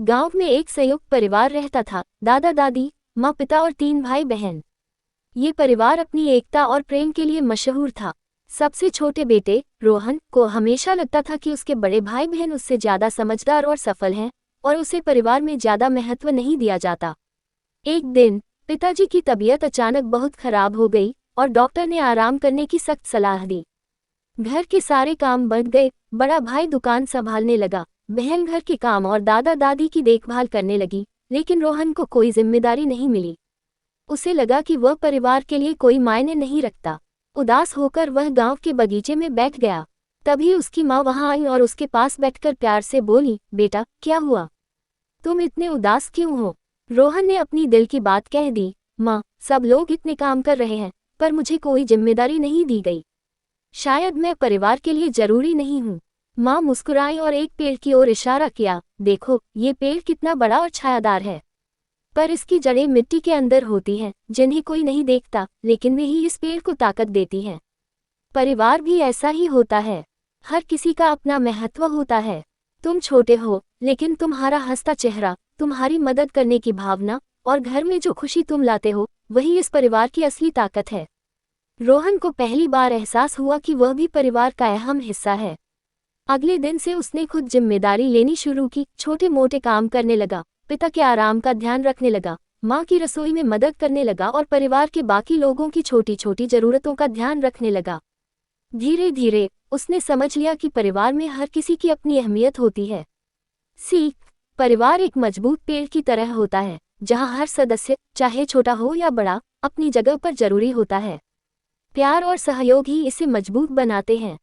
गांव में एक संयुक्त परिवार रहता था। दादा दादी, माँ पिता और 3 भाई बहन। ये परिवार अपनी एकता और प्रेम के लिए मशहूर था। सबसे छोटे बेटे रोहन को हमेशा लगता था कि उसके बड़े भाई बहन उससे ज्यादा समझदार और सफल हैं और उसे परिवार में ज्यादा महत्व नहीं दिया जाता। एक दिन पिताजी की तबीयत अचानक बहुत खराब हो गई और डॉक्टर ने आराम करने की सख्त सलाह दी। घर के सारे काम बढ़ गए। बड़ा भाई दुकान संभालने लगा, बहन घर के काम और दादा दादी की देखभाल करने लगी, लेकिन रोहन को कोई जिम्मेदारी नहीं मिली। उसे लगा कि वह परिवार के लिए कोई मायने नहीं रखता। उदास होकर वह गांव के बगीचे में बैठ गया। तभी उसकी माँ वहां आई और उसके पास बैठकर प्यार से बोली, बेटा क्या हुआ, तुम इतने उदास क्यों हो? रोहन ने अपनी दिल की बात कह दी, माँ सब लोग इतने काम कर रहे हैं पर मुझे कोई जिम्मेदारी नहीं दी गई। शायद मैं परिवार के लिए जरूरी नहीं हूँ। माँ मुस्कुराई और एक पेड़ की ओर इशारा किया, देखो ये पेड़ कितना बड़ा और छायादार है, पर इसकी जड़ें मिट्टी के अंदर होती हैं जिन्हें कोई नहीं देखता, लेकिन वे ही इस पेड़ को ताकत देती हैं। परिवार भी ऐसा ही होता है, हर किसी का अपना महत्व होता है। तुम छोटे हो लेकिन तुम्हारा हंसता चेहरा, तुम्हारी मदद करने की भावना और घर में जो खुशी तुम लाते हो वही इस परिवार की असली ताकत है। रोहन को पहली बार एहसास हुआ कि वह भी परिवार का अहम हिस्सा है। अगले दिन से उसने खुद जिम्मेदारी लेनी शुरू की, छोटे मोटे काम करने लगा, पिता के आराम का ध्यान रखने लगा, माँ की रसोई में मदद करने लगा और परिवार के बाकी लोगों की छोटी छोटी जरूरतों का ध्यान रखने लगा। धीरे धीरे उसने समझ लिया कि परिवार में हर किसी की अपनी अहमियत होती है। सीख, परिवार एक मजबूत पेड़ की तरह होता है जहाँ हर सदस्य, चाहे छोटा हो या बड़ा, अपनी जगह पर जरूरी होता है। प्यार और सहयोग ही इसे मजबूत बनाते हैं।